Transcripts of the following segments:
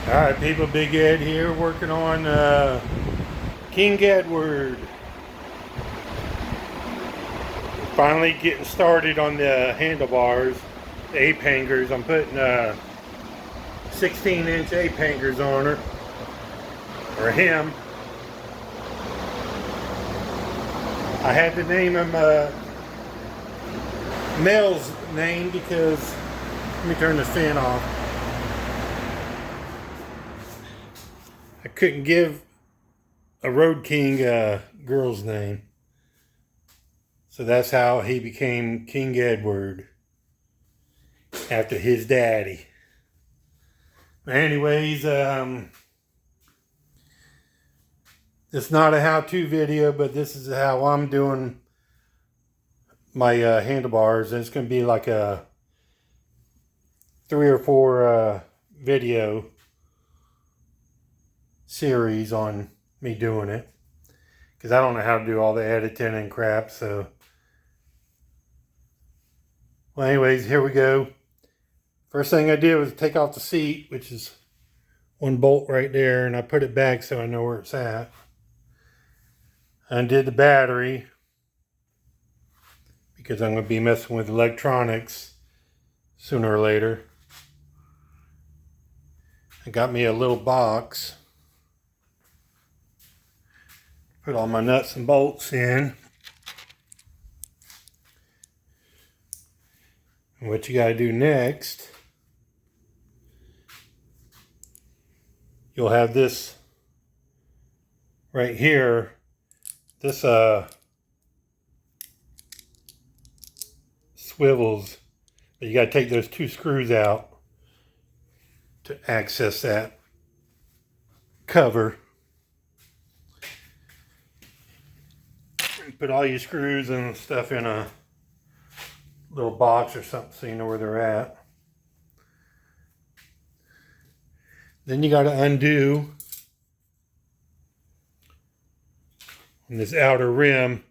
Alright people, Big Ed here working on King Edward. Finally getting started on the handlebars, the Apehangers. I'm putting 16-inch Apehangers on her, or him. I had to name him Mel's name because, let me turn the fan off. I couldn't give a Roadking girl's name. So that's how he became King Edward, after his daddy. Anyways, it's not a how-to video, but this is how I'm doing my handlebars. And it's going to be like a 3 or 4 video series on me doing it, because I don't know how to do all the editing and crap. So well, anyways, here we go. First thing I did was take off the seat, which is one bolt right there, and I put it back so I know where it's at. Undid the battery, because I'm going to be messing with electronics sooner or later. I got me a little box. Put all my nuts and bolts in. And what you got to do next, you'll have this right here. This swivels, but you got to take those 2 screws out to access that cover. Put all your screws and stuff in a little box or something so you know where they're at. Then you got to undo on this outer rim.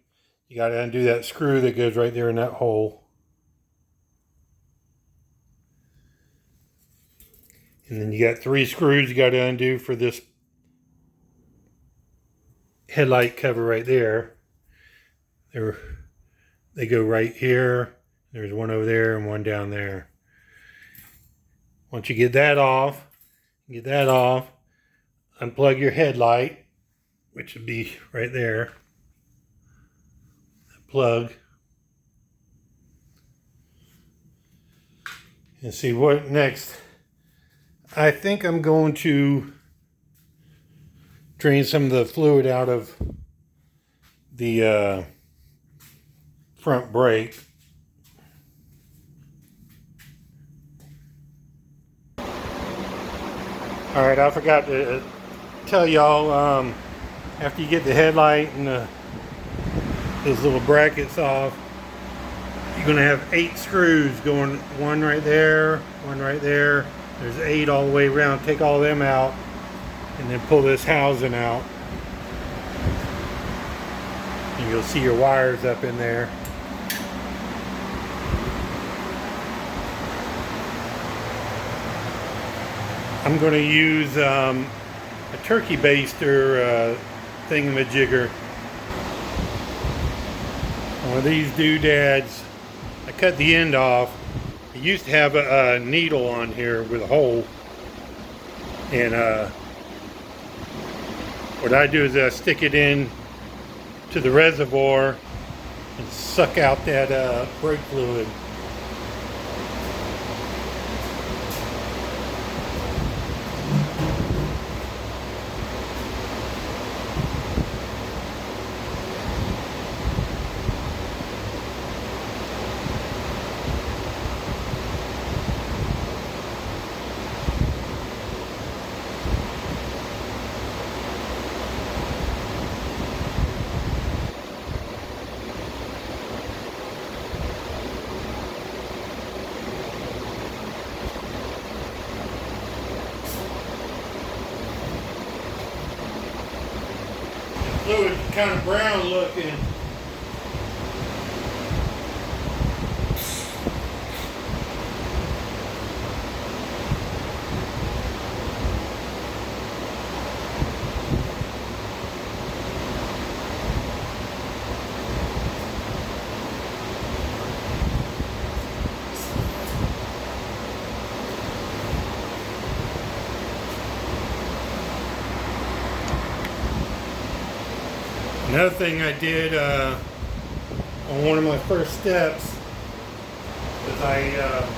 You got to undo that screw that goes right there in that hole. And then you got 3 screws you got to undo for this headlight cover right there. They go right here. There's one over there and one down there. Once you get that off, unplug your headlight, which would be right there. Plug. And see what next. I think I'm going to drain some of the fluid out of the front brake. Alright, I forgot to tell y'all, after you get the headlight and those little brackets off, you're going to have 8 screws going, one right there, one right there. There's 8 all the way around. Take all of them out and then pull this housing out. And you'll see your wires up in there. I'm going to use a turkey baster thingamajigger. One of these doodads. I cut the end off. It used to have a needle on here with a hole. And what I do is I stick it in to the reservoir and suck out that brake fluid. Fluid kind of brown looking. Another thing I did on one of my first steps is I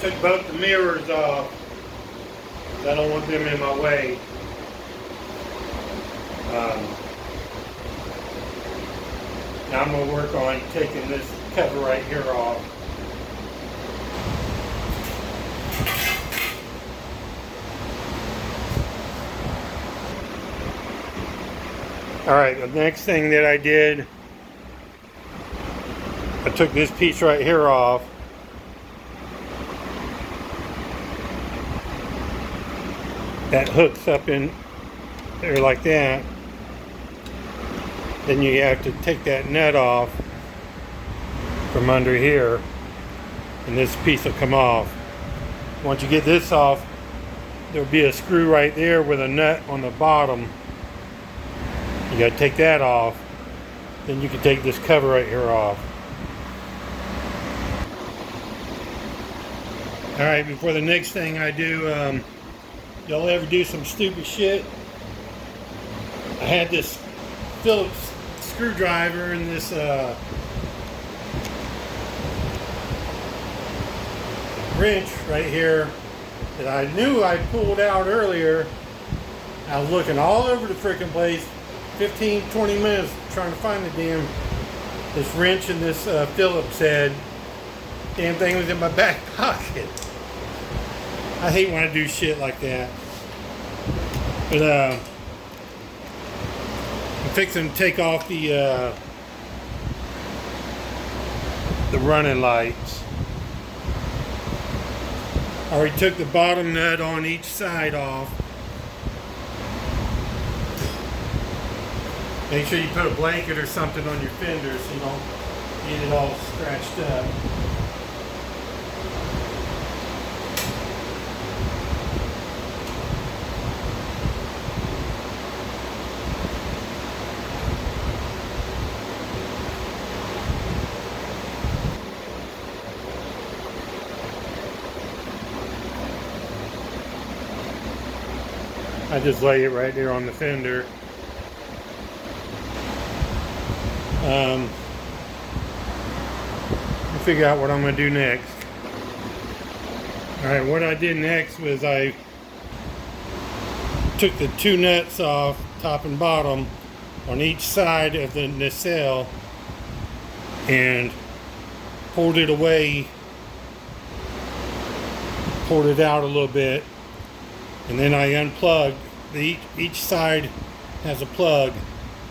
took both the mirrors off because I don't want them in my way. Now I'm going to work on taking this cover right here off. Alright, the next thing that I did, I took this piece right here off. That hooks up in there like that. Then you have to take that nut off from under here, and this piece will come off. Once you get this off, there'll be a screw right there with a nut on the bottom. You got to take that off. Then you can take this cover right here off. Alright, before the next thing I do, y'all ever do some stupid shit? I had this Phillips screwdriver and this wrench right here that I knew I pulled out earlier. I was looking all over the freaking place, 15-20 minutes trying to find this wrench and this Phillips head. Damn thing was in my back pocket. I hate when I do shit like that. But I'm fixing to take off the running lights. I already took the bottom nut on each side off. Make sure you put a blanket or something on your fender so you don't get it all scratched up. I just lay it right there on the fender. Figure out what I'm going to do next. Alright, what I did next was I took the two nuts off, top and bottom, on each side of the nacelle and pulled it away, pulled it out a little bit, and then I unplugged. Each side has a plug.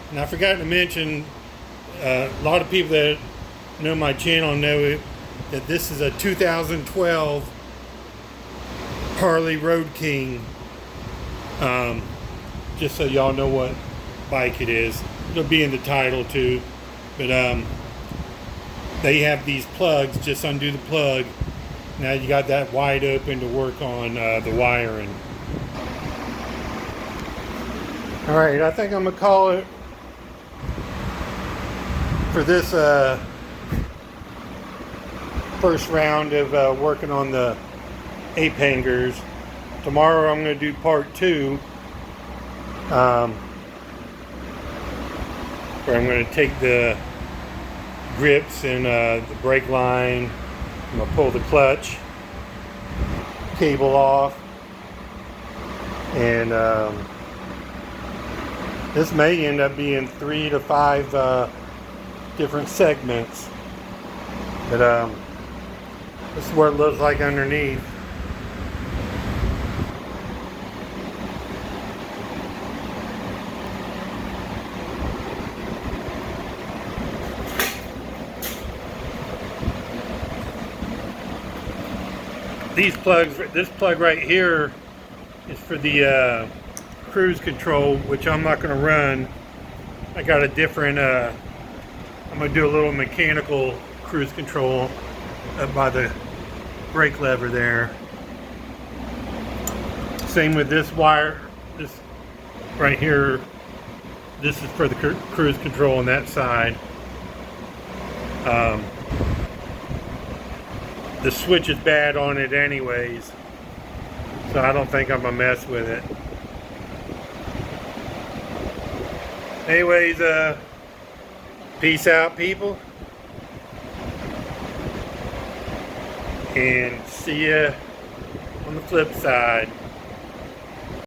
And I forgot to mention, a lot of people that know my channel know that this is a 2012 Harley Roadking. Just so y'all know what bike it is. It'll be in the title too. But they have these plugs. Just undo the plug. Now you got that wide open to work on the wiring. Alright, I think I'm going to call it for this first round of working on the Apehangers. Tomorrow I'm going to do part 2, where I'm going to take the grips and the brake line. I'm going to pull the clutch cable off, and this may end up being 3 to 5 different segments, but this is what it looks like underneath. These plugs, this plug right here is for the cruise control, which I'm not going to run. I got a different, I'm going to do a little mechanical cruise control up by the brake lever there. Same with this wire, this right here, this is for the cruise control on that side. The switch is bad on it anyways, so I don't think I'm gonna mess with it. Anyways, peace out, people. And see ya on the flip side.